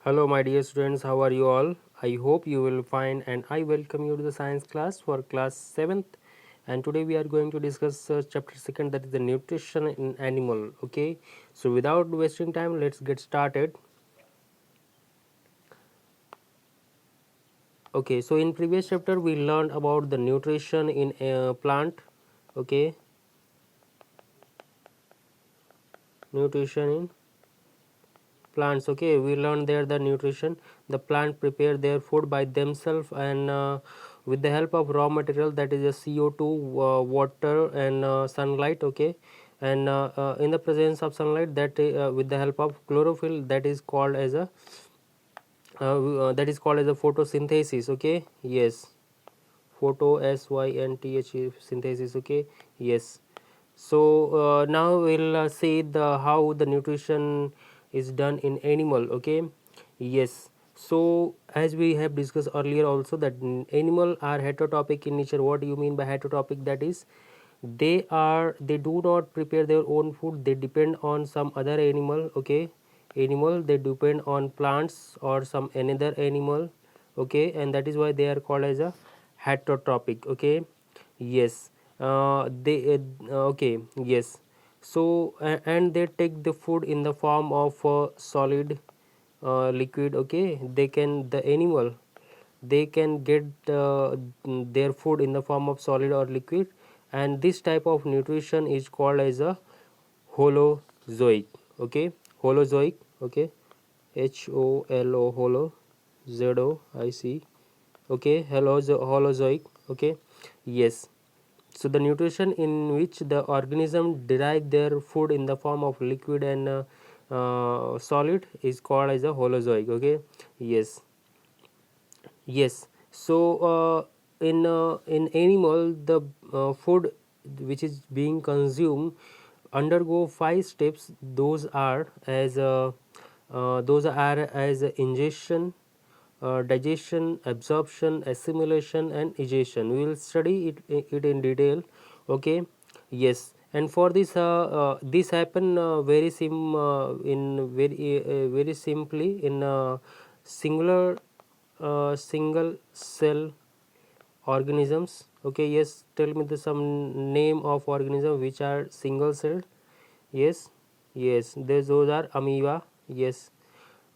Hello, my dear students, how are you all? I hope you will fine, and I welcome you to the science class for class 7th. And today we are going to discuss chapter 2nd, that is the nutrition in animal. Okay, so without wasting time, let's get started. Okay, so in previous chapter we learned about the nutrition in a plant. Okay, nutrition in plants. Okay, we learned there the nutrition. The plant prepare their food by themselves, and with the help of raw material, that is a CO2, water, and sunlight. Okay, and in the presence of sunlight, that with the help of chlorophyll, that is called as a photosynthesis. Okay, yes, synthesis. Okay, yes. So now we'll see the how the nutrition is done in animal. Okay, yes. So as we have discussed earlier also, that animal are heterotropic in nature. What do you mean by heterotropic? That is, they do not prepare their own food, they depend on some other animal. Okay, animal, they depend on plants or some another animal. Okay, and that is why they are called as a heterotropic. Okay, yes. They okay, yes. So and they take the food in the form of solid, liquid. Okay, the animal, they can get their food in the form of solid or liquid, and this type of nutrition is called as a holozoic. Okay, holozoic. Okay, holozoic. Okay, holozoic. Okay, yes. So the nutrition in which the organism derive their food in the form of liquid and solid is called as a holozoic. Okay, yes. Yes. So in animal, the food which is being consumed undergo 5 steps. Those are as ingestion, digestion, absorption, assimilation, and egestion. We will study it in detail. Okay, yes. And for this happen very simply in single cell organisms. Okay, yes. Tell me some name of organism which are single celled. Yes, yes. Those are amoeba. Yes.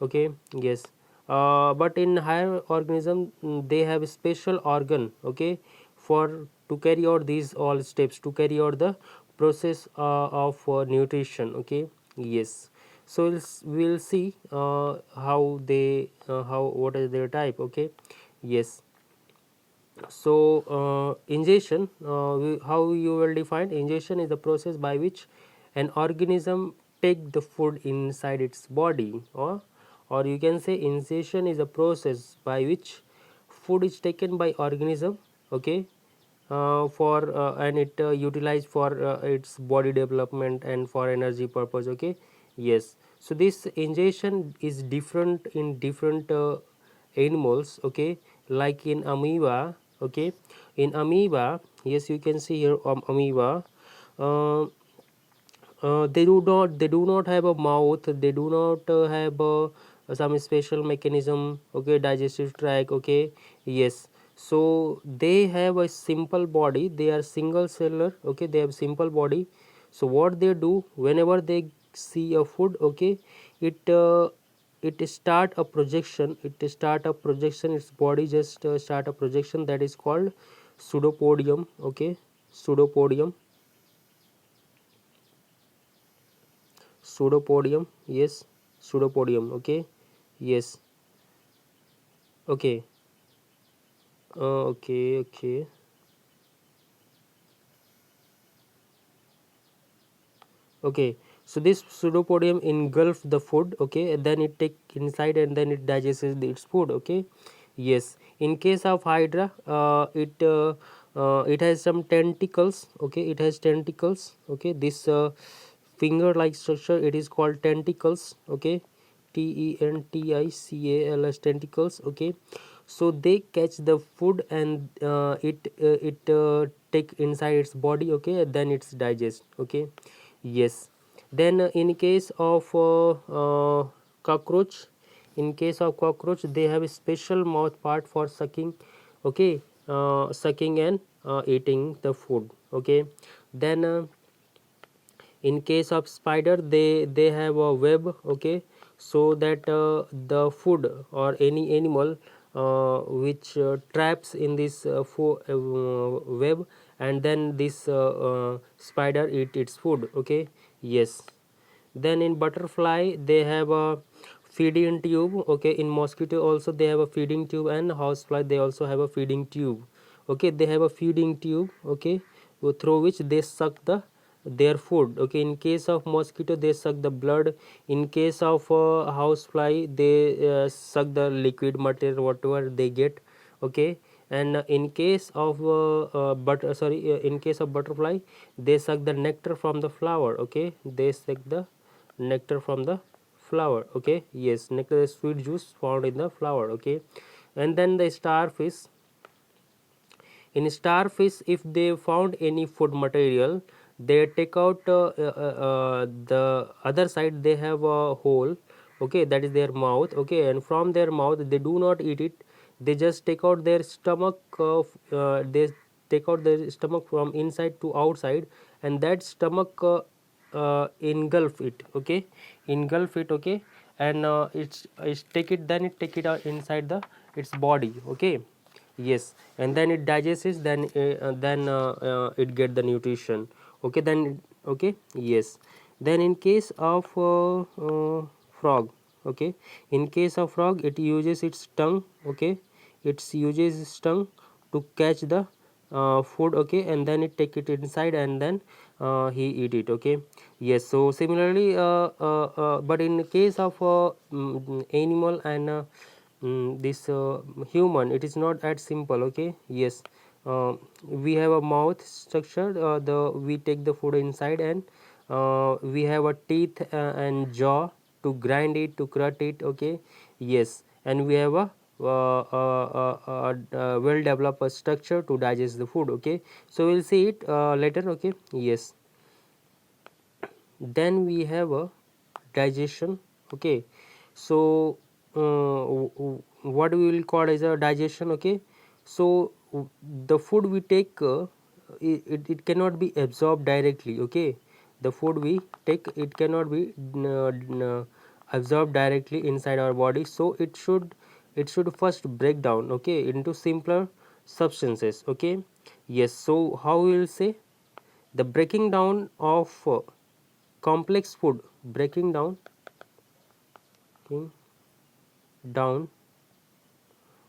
Okay, yes. But in higher organism, they have special organ. Okay, for to carry out these all steps, to carry out the process of nutrition. Okay, yes. So we'll see how what is their type. Okay, yes. So ingestion, how you will define ingestion is the process by which an organism take the food inside its body, or you can say ingestion is a process by which food is taken by organism. Okay, for and it utilized for its body development and for energy purpose. Okay, yes. So this ingestion is different in different animals. Okay, like in amoeba. Okay, in amoeba, yes, you can see here amoeba. uh, they do not have a mouth, they do not have some special mechanism. Okay, digestive tract. Okay, yes. So they have a simple body, they are single cellular. Okay, they have simple body. So what they do whenever they see a food, okay, it its body just start a projection, that is called pseudopodium. Okay, pseudopodium. Pseudopodium, yes. Pseudopodium. Okay, yes. Okay, okay. Okay, so this pseudopodium engulf the food. Okay, and then it take inside and then it digests its food. Okay, yes. In case of hydra, it has some tentacles. Okay, it has tentacles. Okay, this finger like structure, it is called tentacles. Okay, tenticals, tentacles. Okay, so they catch the food and it take inside its body. Okay, and then it's digest. Okay, yes. Then in case of cockroach, In case of cockroach, they have a special mouth part for sucking, okay, sucking and eating the food, okay. Then in case of spider, they have a web, okay, so that the food or any animal which traps in this web, and then this spider eat its food, okay. Yes. Then in butterfly, they have a feeding tube, okay. In mosquito also they have a feeding tube, and housefly they also have a feeding tube, okay. They have a feeding tube, okay, through which they suck their food, okay. In case of mosquito, they suck the blood. In case of housefly, they suck the liquid material whatever they get, okay. And in case of in case of butterfly, they suck the nectar from the flower, okay. They suck the nectar from the flower, okay. Yes, nectar is sweet juice found in the flower, okay. And then the starfish, in starfish, if they found any food material, they take out the other side, they have a hole, okay, that is their mouth, okay. And from their mouth, they do not eat it, they just take out their stomach, they take out their stomach from inside to outside, and that stomach engulf it, okay, engulf it, okay. And it's take it, then it take it out inside the its body, okay. Yes, and then it digests, then it get the nutrition, okay. Then okay, yes. Then in case of frog, okay, in case of frog, it uses its tongue, okay. It uses its tongue to catch the food, okay, and then it take it inside, and then he eat it, okay. Yes. So similarly, but in case of animal and this human, it is not that simple, okay. Yes. We have a mouth structure, the we take the food inside, and we have a teeth and jaw to grind it, to cut it, okay. Yes. And we have a well developed structure to digest the food, okay. So we'll see it later, okay. Yes. Then we have a digestion, okay. So what we will call as a digestion, okay. So the food we take, it cannot be absorbed directly, okay. The food we take, it cannot be absorbed directly inside our body, so it should first break down, okay, into simpler substances, okay. Yes. So how we will say the breaking down of complex food, breaking down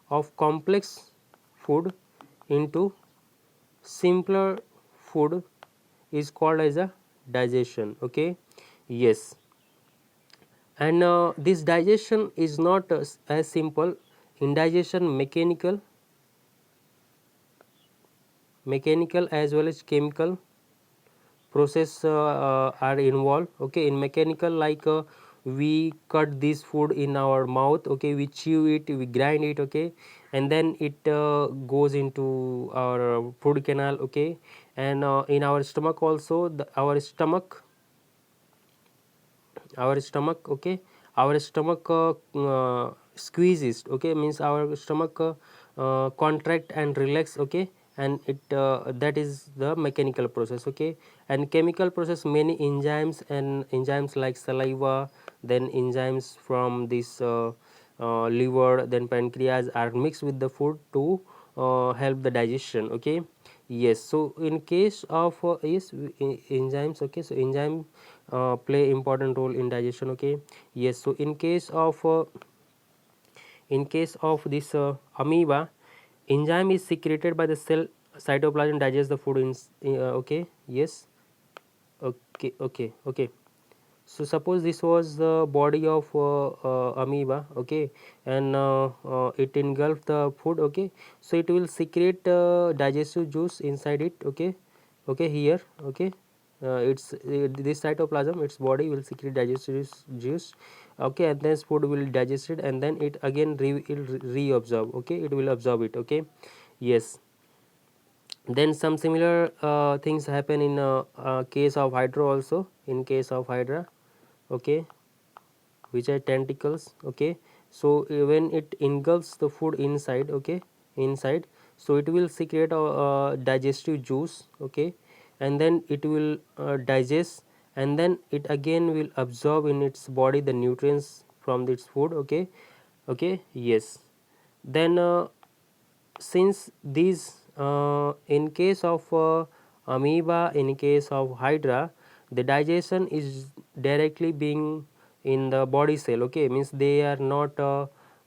of complex food into simpler food is called as a digestion, okay. Yes. And this digestion is not as simple. Indigestion, mechanical as well as chemical process are involved, okay. In mechanical, like we cut this food in our mouth, okay, we chew it, we grind it, okay, and then it goes into our food canal, okay. And in our stomach also, our stomach, okay, our stomach squeezes, okay, means our stomach contract and relax, okay. And it that is the mechanical process, okay. And chemical process, many enzymes like saliva, then enzymes from this liver, then pancreas are mixed with the food to help the digestion, okay. Yes. So in case of enzymes, okay, so enzyme play important role in digestion, okay. Yes. So in case of this amoeba, enzyme is secreted by the cell cytoplasm, digest the food okay. Yes. Okay. So suppose this was the body of amoeba, okay, and it engulfed the food, okay. So it will secrete digestive juice inside it, okay. Okay, here, okay. This cytoplasm, its body will secrete digestive juice, okay, and then food will digest it, and then it again reabsorb, okay, it will absorb it, okay. Yes. Then some similar things happen in case of hydra also. In case of hydra, okay, which are tentacles, okay, So when it engulfs the food inside, okay, inside, so it will secrete a digestive juice, okay, and then it will digest, and then it again will absorb in its body the nutrients from its food, okay. Okay, yes. Then since these in case of amoeba, in case of hydra, the digestion is directly being in the body cell, okay, means they are not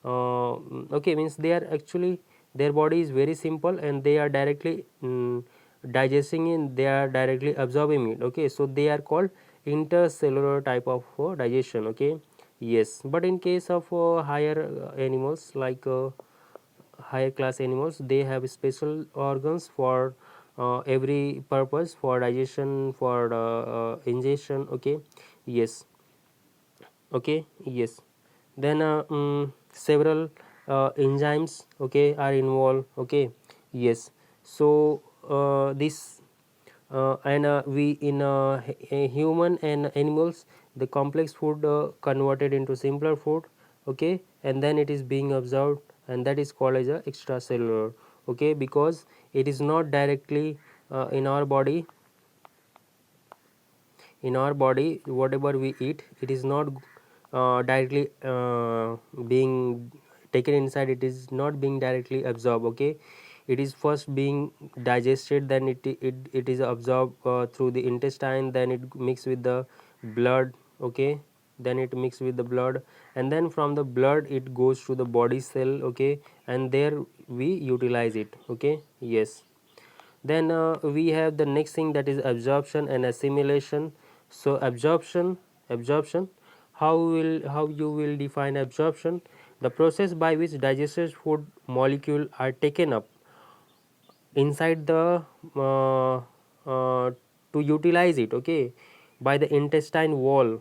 okay, means they are actually, their body is very simple and they are directly digesting in, they are directly absorbing it, okay. So they are called intercellular type of digestion, okay. Yes, but in case of higher animals, like higher class animals, they have special organs for every purpose, for digestion, for ingestion, okay. Yes, okay, yes. Then several enzymes, okay, are involved, okay. Yes. So this and we in human and animals, the complex food converted into simpler food, okay, and then it is being absorbed, and that is called as a extracellular, okay, because it is not directly in our body, in our body whatever we eat, it is not directly being taken inside, it is not being directly absorbed, okay. It is first being digested, then it is absorbed through the intestine, then it mix with the blood, okay, then it mix with the blood, and then from the blood it goes to the body cell, okay, and there we utilize it, okay. Yes. Then we have the next thing, that is absorption and assimilation. So absorption, how you will define absorption? The process by which digested food molecule are taken up inside the to utilize it, okay, by the intestine wall,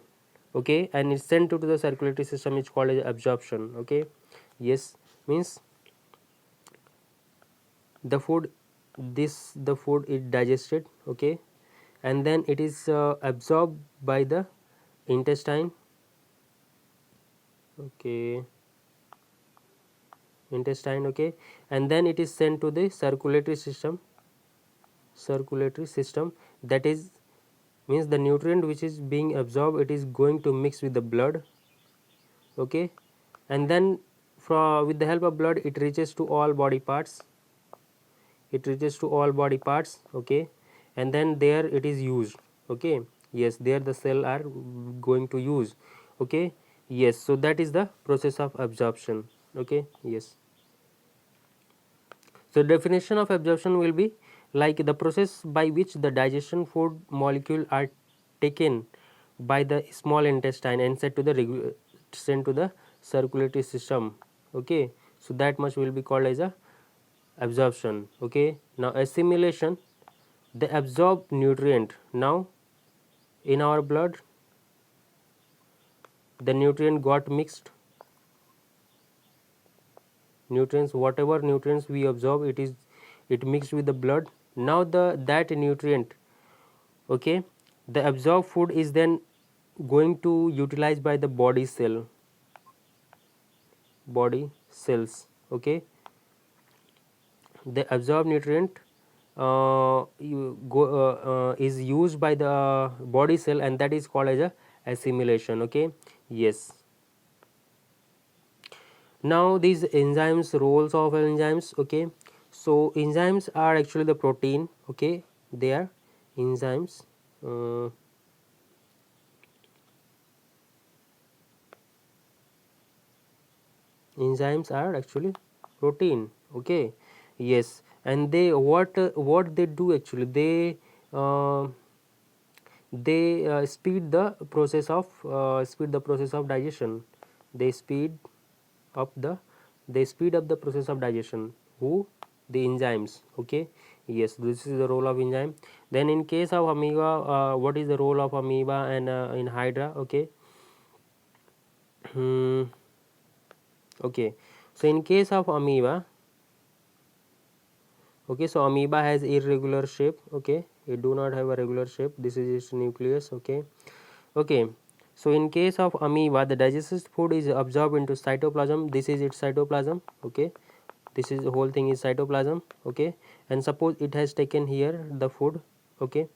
okay, and it's sent to the circulatory system, is called as absorption, okay. Yes, means the food, the food is digested, okay, and then it is absorbed by the intestine, okay, intestine, okay, and then it is sent to the circulatory system, circulatory system, that is, means the nutrient which is being absorbed, it is going to mix with the blood, okay, and then from with the help of blood it reaches to all body parts, it reaches to all body parts, okay, and then there it is used, okay. Yes, there the cell are going to use, okay. Yes, so that is the process of absorption, okay. Yes, so definition of absorption will be like the process by which the digestion food molecule are taken by the small intestine and sent to the circulatory system, okay. So that much will be called as a absorption, okay. Now assimilation, the absorbed nutrient, now in our blood the nutrient got mixed, nutrients, whatever nutrients we absorb, it mixed with the blood, now the that nutrient, okay, the absorbed food is then going to utilize by the body cells, okay. The absorbed nutrient is used by the body cell, and that is called as a assimilation, okay. Yes. Now these enzymes, roles of enzymes, okay. So enzymes are actually the protein, okay, they are enzymes, uh, enzymes are actually protein, okay. Yes, and they what they do actually, uh, they speed the process of digestion, they up the speed up the process of digestion, who, the enzymes, okay. Yes, this is the role of enzyme. Then in case of amoeba, what is the role of amoeba and in hydra, okay. Hmm. Okay, so in case of amoeba, okay, so amoeba has irregular shape, okay, it do not have a regular shape, this is its nucleus, okay. Okay, So in case of amoeba, the digested food is absorbed into cytoplasm. This is its cytoplasm. Okay, this is the whole thing is cytoplasm. Okay, and suppose it has taken here the food. Okay,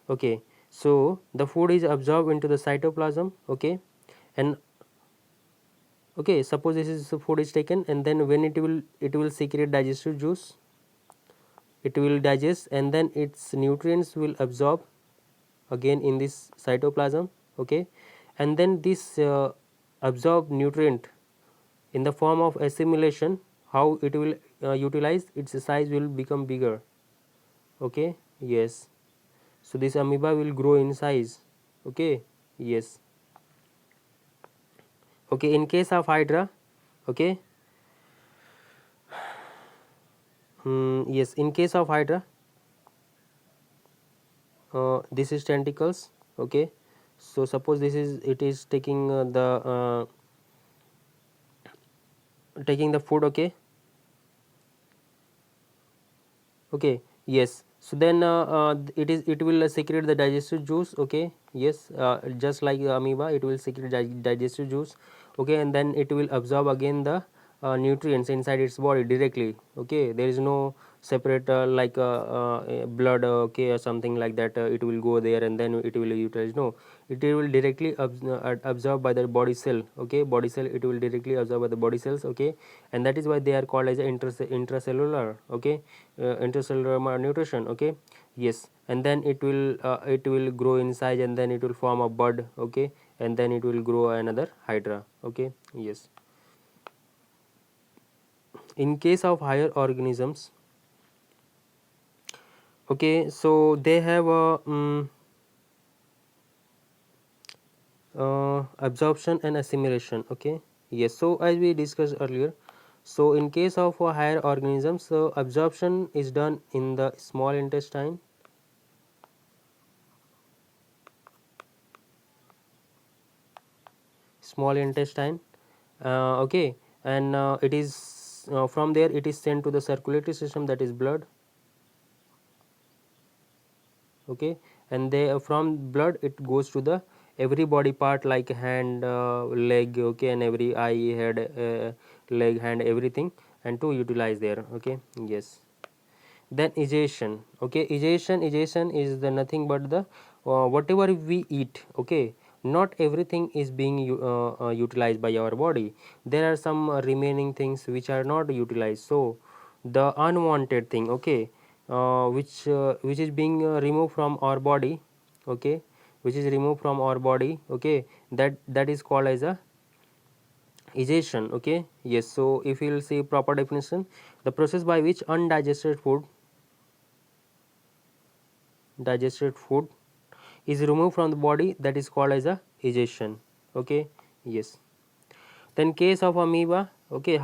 okay, so the food is absorbed into the cytoplasm. Okay, and okay, suppose this is the food is taken, and then when it will secrete digestive juice, it will digest, and then its nutrients will absorb again in this cytoplasm. Okay, and then this absorbed nutrient in the form of assimilation, how it will utilize, its size will become bigger. Okay, yes, so this amoeba will grow in size. Okay, yes. Okay, in case of hydra, okay, yes, in case of hydra, this is tentacles. Okay, so suppose this is it is taking taking the food. Okay, okay, yes, so then it will secrete the digestive juice. Okay, yes, just like amoeba, it will secrete digestive juice. Okay, and then it will absorb again the nutrients inside its body directly. Okay, there is no separate blood, okay, or something like that, it will go there and then it will utilize. No, it will directly absorbed by the body cell. Okay, body cell, it will directly absorb by the body cells. Okay, and that is why they are called as intracellular. Okay, intracellular malnutrition. Okay, yes, and then it will grow in size, and then it will form a bud. Okay, and then it will grow another hydra. Okay, yes. In case of higher organisms, okay, so they have a absorption and assimilation. Okay, yes, so as we discussed earlier, so in case of higher organisms, so absorption is done in the small intestine. Okay, and it is from there it is sent to the circulatory system, that is blood. Okay, and they from blood it goes to the every body part like hand, leg. Okay, and every eye, head, leg, hand, everything, and to utilize there. Okay, yes. Then egestion. Okay, egestion is the nothing but the whatever we eat. Okay, not everything is being utilized by our body. There are some remaining things which are not utilized, so the unwanted thing. Okay, which is being removed from our body. Okay, which is removed from our body. Okay, that is called as a egestion. Okay, yes, so if you will see proper definition, the process by which digested food is removed from the body, that is called as a egestion. Okay, yes. Then case of amoeba. Okay,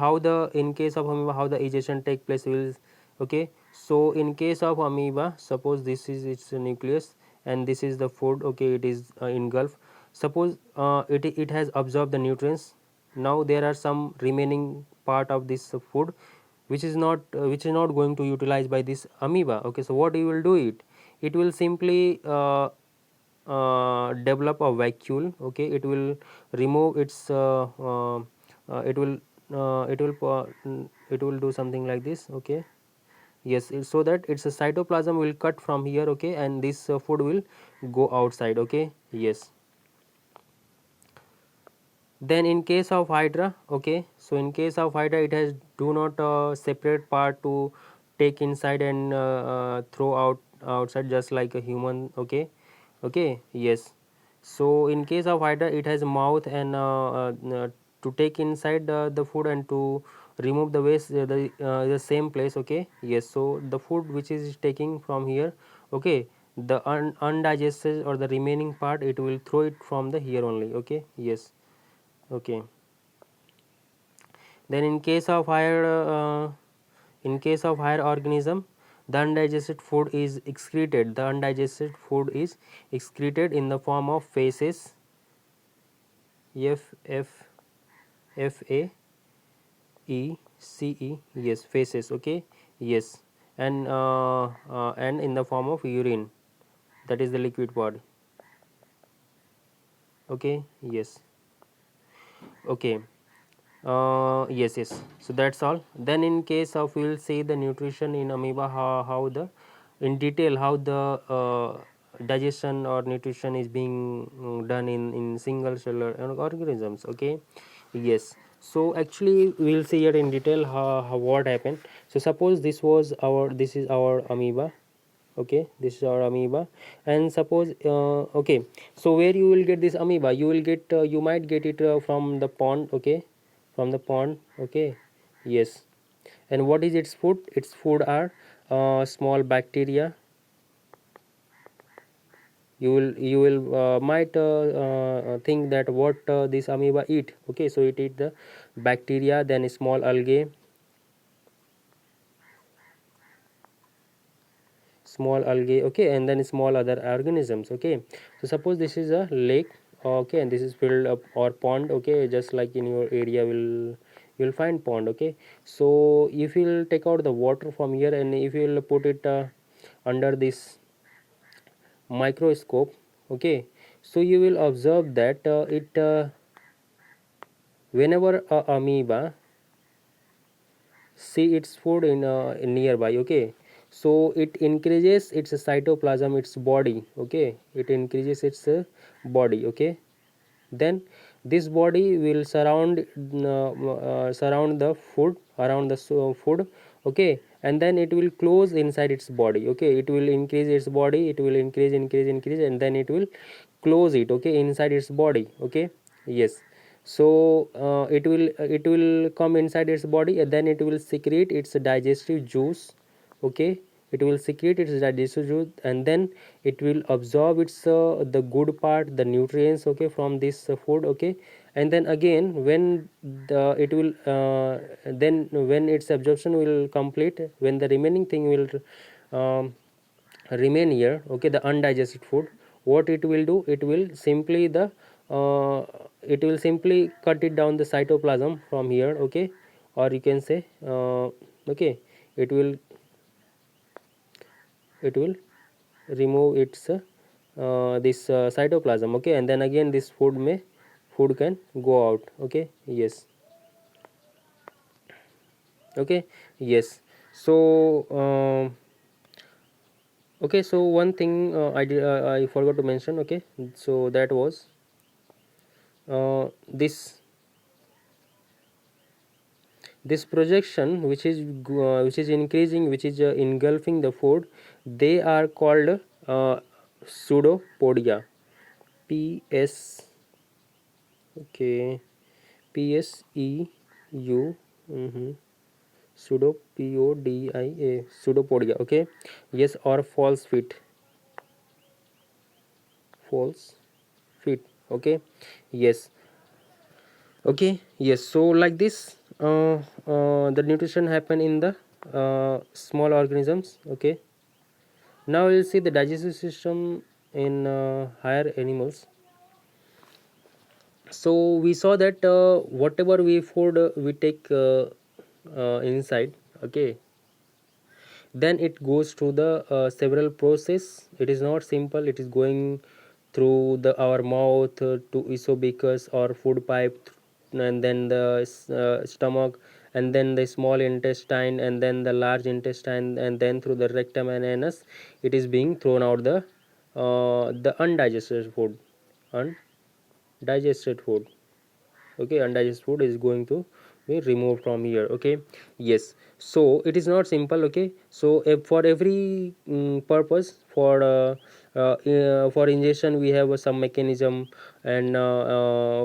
in case of amoeba, how the egestion take place will. Okay, so in case of amoeba, suppose this is its nucleus and this is the food. Okay, it is engulfed. Suppose it has absorbed the nutrients. Now there are some remaining part of this food which is not going to utilize by this amoeba. Okay, so what you will do, it will simply develop a vacuole. Okay, it will remove its it will do something like this. Okay, yes, so that its cytoplasm will cut from here. Okay, and this food will go outside. Okay, yes. Then in case of hydra, okay, so in case of hydra, it has do not separate part to take inside and throw out outside, just like a human. Okay, okay, yes. So in case of hydra, it has a mouth and to take inside the food and to remove the waste, the same place. Okay, yes, so the food which is taking from here. Okay, the undigested or the remaining part, it will throw it from the here only. Okay, yes. Okay, then in case of higher organism, the undigested food is excreted in the form of feces. F F F A E C E, yes, feces. Okay, yes, and in the form of urine, that is the liquid part. Okay, yes, okay. Yes, yes. So that's all. Then in case of we'll say the nutrition in amoeba, how the in detail how the digestion or nutrition is being done in single cellular organisms. Okay, yes. So actually we'll see here in detail how what happened. So suppose this is our amoeba. Okay, this is our amoeba, and suppose okay, so where you will get this amoeba, you will get you might get it from the pond. Okay, from the pond. Okay, yes. And what is its food? Its food are small bacteria. You will might think that what this amoeba eat. Okay, so it eat the bacteria, then small algae, okay, and then small other organisms. Okay, so suppose this is a lake. Okay, and this is filled up or pond. Okay, just like in your area will you'll find pond. Okay, so if you'll take out the water from here and if you'll put it under this microscope. Okay, so you will observe that it whenever a amoeba see its food in nearby. Okay, so it increases its cytoplasm, its body. Okay, it increases its body. Okay, then this body will surround the food around the food. Okay, and then it will close inside its body. Okay, it will increase its body, it will increase, and then it will close it. Okay, inside its body. Okay, yes. So it will come inside its body, and then it will secrete its digestive juice. Okay, it will secrete its digestive juice, and then it will absorb its the good part, the nutrients. Okay, from this food. Okay, and then again when it will then when its absorption will complete, when the remaining thing will um, remain here. Okay, the undigested food, what it will do, uh, it will simply cut it down the cytoplasm from here. Okay, or you can say okay, it will it will remove its this cytoplasm. Okay, and then again this food can go out. Okay, yes. Okay, yes. So okay, so one thing I forgot to mention. Okay, so that was this projection which is increasing, which is engulfing the food, they are called pseudopodia. ps okay, pseu mm-hmm. Pseudopodia. Okay, yes, or false feet. Okay, yes. Okay, yes. So like this the nutrition happen in the small organisms. Okay, now we'll see the digestive system in higher animals. So we saw that whatever we food we take inside. Okay, then it goes through the several process. It is not simple, it is going through the our mouth to esophagus or food pipe, and then the stomach, and then the small intestine, and then the large intestine, and then through the rectum and anus it is being thrown out the undigested food. Undigested food. Okay, undigested food is going to be removed from here. Okay, yes. So it is not simple. Okay, so for every purpose, for ingestion we have some mechanism, and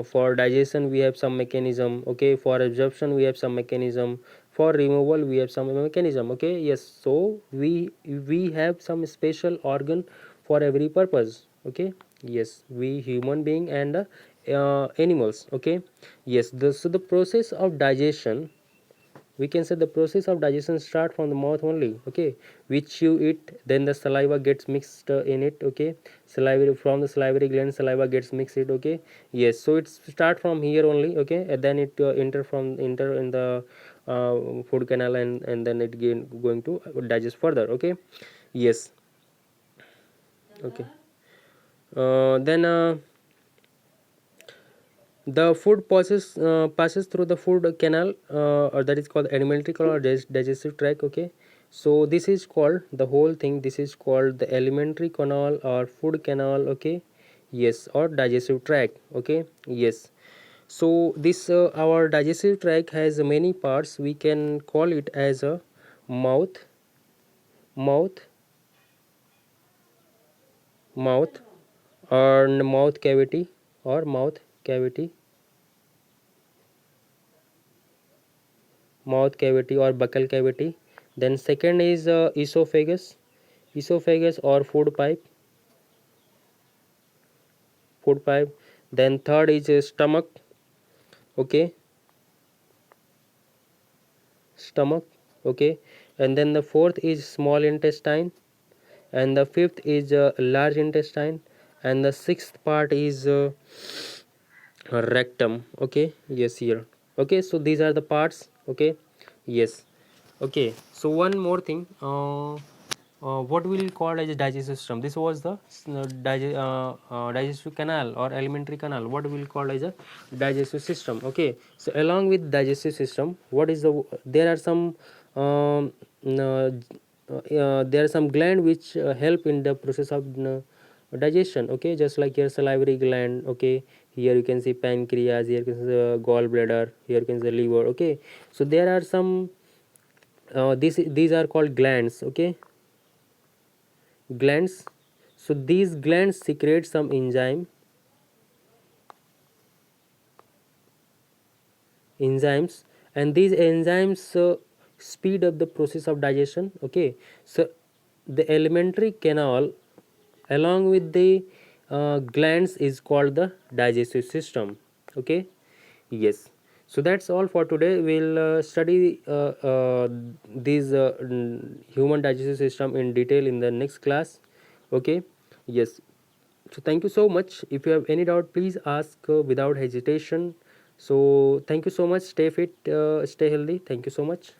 for digestion we have some mechanism. Okay, for absorption we have some mechanism, for removal we have some mechanism. Okay, yes. So we have some special organ for every purpose. Okay, yes, we human being and animals. Okay, yes. So the process of digestion, we can say the process of digestion start from the mouth only. Okay, which you eat, then the saliva gets mixed in it. Okay, salivary, from the salivary gland saliva gets mixed it. Okay, yes. So it's start from here only. Okay, and then it enter in the food canal, and then it going to digest further. Okay, yes. Okay, then The food passes through the food canal, or that is called alimentary canal or digestive tract. Okay, so this is called the whole thing. This is called the alimentary canal or food canal. Okay, yes, or digestive tract. Okay, yes. So this our digestive tract has many parts. We can call it as a mouth, mouth, mouth, or mouth cavity, or mouth cavity, mouth cavity or buccal cavity. Then second is esophagus, esophagus or food pipe, food pipe. Then third is stomach. Okay, stomach. Okay, and then the fourth is small intestine, and the fifth is large intestine, and the sixth part is rectum. Okay, yes, here. Okay, so these are the parts. Okay, yes. Okay, so one more thing. What we will call as a digestive system. This was the digestive canal or alimentary canal. What we will call as a digestive system. Okay, so along with digestive system, what is the there are some there are some gland which help in the process of digestion. Okay, just like your salivary gland. Okay, here you can see pancreas, here you can see the gallbladder, here you can see the liver. Okay, so there are some these are called glands. Okay, glands. So these glands secrete some enzymes, and these enzymes speed up the process of digestion. Okay, so the alimentary canal along with the glands is called the digestive system. Okay, yes. So that's all for today. We'll study these human digestive system in detail in the next class. Okay, yes. So thank you so much. If you have any doubt, please ask without hesitation. So thank you so much. Stay fit, stay healthy. Thank you so much.